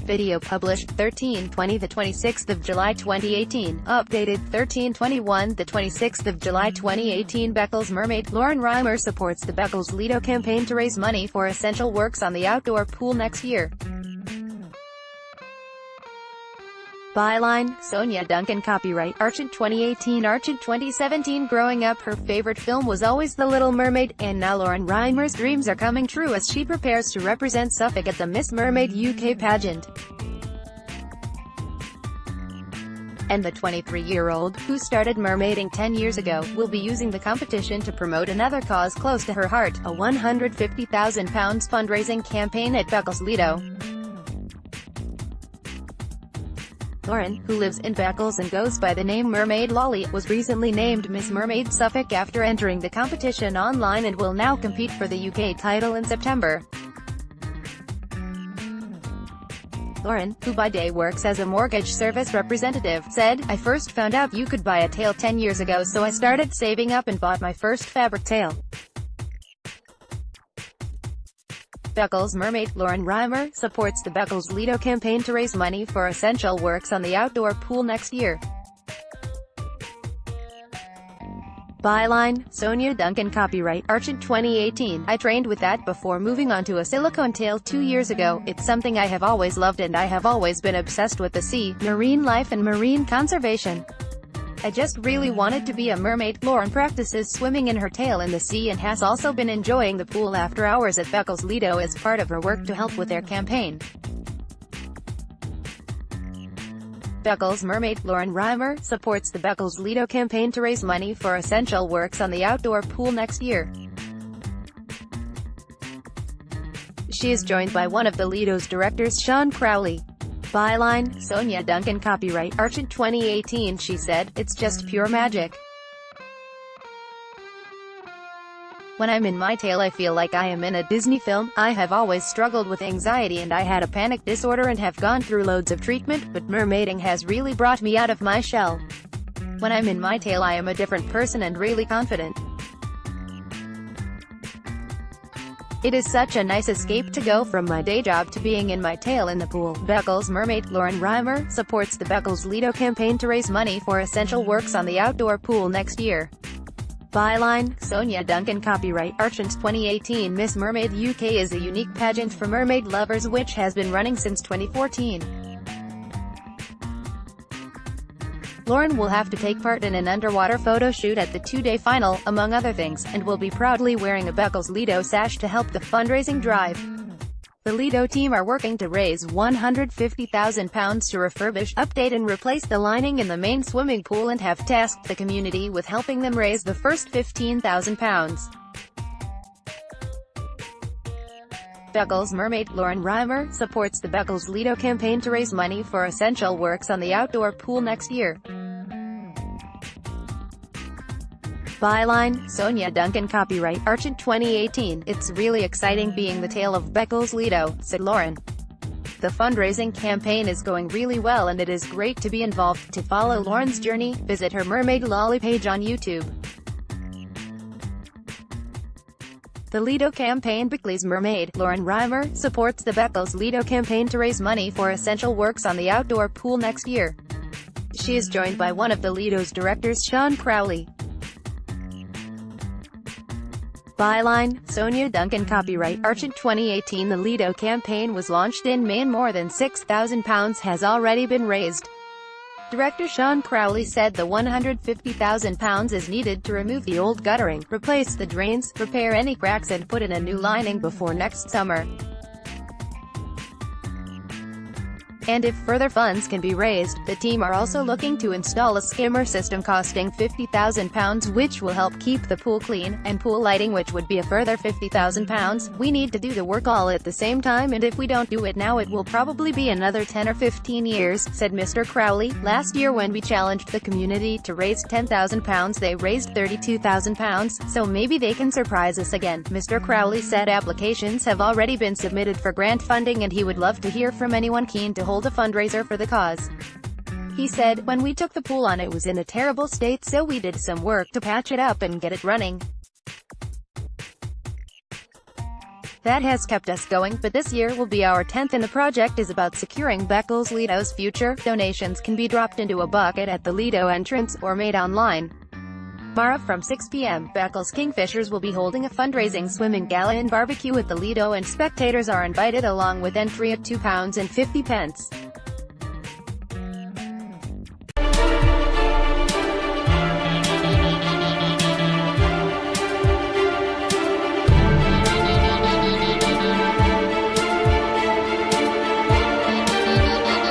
video published 13/20 the 26th of July 2018, updated 13/21 the 26th of July 2018. Beckles Mermaid Lauren Reimer supports the Beckles Lido campaign to raise money for essential works on the outdoor pool next year. Byline, Sonia Duncan. Copyright, Argent 2018 Argent 2017. Growing up, her favorite film was always The Little Mermaid, and now Lauren Reimer's dreams are coming true as she prepares to represent Suffolk at the Miss Mermaid UK pageant. And the 23-year-old, who started mermaiding 10 years ago, will be using the competition to promote another cause close to her heart, a £150,000 fundraising campaign at Beckles Lido. Lauren, who lives in Beckles and goes by the name Mermaid Lauren, was recently named Miss Mermaid Suffolk after entering the competition online and will now compete for the UK title in September. Lauren, who by day works as a mortgage service representative, said, "I first found out you could buy a tail 10 years ago, so I started saving up and bought my first fabric tail." Beckles Mermaid Lauren Reimer supports the Beckles Lido campaign to raise money for essential works on the outdoor pool next year. Byline, Sonia Duncan. Copyright, Argent 2018. I trained with that before moving on to a silicone tail 2 years ago. It's something I have always loved and I have always been obsessed with the sea, marine life and marine conservation. I just really wanted to be a mermaid. Lauren practices swimming in her tail in the sea and has also been enjoying the pool after hours at Beckles Lido as part of her work to help with their campaign. Beckles Mermaid Lauren Reimer supports the Beckles Lido campaign to raise money for essential works on the outdoor pool next year. She is joined by one of the Lido's directors, Sean Crowley. Byline, Sonia Duncan. Copyright, Argent 2018. She said, "It's just pure magic. When I'm in my tail I feel like I am in a Disney film. I have always struggled with anxiety and I had a panic disorder and have gone through loads of treatment, but mermaiding has really brought me out of my shell. When I'm in my tail I am a different person and really confident. It is such a nice escape to go from my day job to being in my tail in the pool." Beckles Mermaid Lauren Reimer supports the Beckles Lido campaign to raise money for essential works on the outdoor pool next year. Byline, Sonia Duncan. Copyright, Argent 2018. Miss Mermaid UK is a unique pageant for mermaid lovers which has been running since 2014. Lauren will have to take part in an underwater photo shoot at the two-day final, among other things, and will be proudly wearing a Beckles Lido sash to help the fundraising drive. The Lido team are working to raise £150,000 to refurbish, update and replace the lining in the main swimming pool and have tasked the community with helping them raise the first £15,000. Beckles Mermaid Lauren Reimer supports the Beckles Lido campaign to raise money for essential works on the outdoor pool next year. Byline, Sonia Duncan. Copyright, Argent 2018. It's really exciting being the tail of Beckles Lido, said Lauren. The fundraising campaign is going really well and it is great to be involved. To follow Lauren's journey, visit her Mermaid Lauren page on YouTube. The Lido campaign. Beckles Mermaid Lauren Reimer supports the Beckles Lido campaign to raise money for essential works on the outdoor pool next year. She is joined by one of the Lido's directors, Sean Crowley. Byline, Sonia Duncan. Copyright, Argent 2018. The Lido campaign was launched in May and more than £6,000 has already been raised. Director Sean Crowley said the £150,000 is needed to remove the old guttering, replace the drains, repair any cracks and put in a new lining before next summer. And if further funds can be raised, the team are also looking to install a skimmer system costing £50,000 which will help keep the pool clean, and pool lighting which would be a further £50,000. We need to do the work all at the same time and if we don't do it now it will probably be another 10 or 15 years, said Mr. Crowley. Last year when we challenged the community to raise £10,000 they raised £32,000, so maybe they can surprise us again. Mr. Crowley said applications have already been submitted for grant funding and he would love to hear from anyone keen to hold a fundraiser for the cause. He said, "When we took the pool on it was in a terrible state so we did some work to patch it up and get it running. That has kept us going, but this year will be our 10th and the project is about securing Beccles Lido's future. Donations can be dropped into a bucket at the Lido entrance, or made online. Tomorrow from 6 p.m., Beccles Kingfishers will be holding a fundraising swimming gala and barbecue at the Lido, and spectators are invited along with entry at £2.50.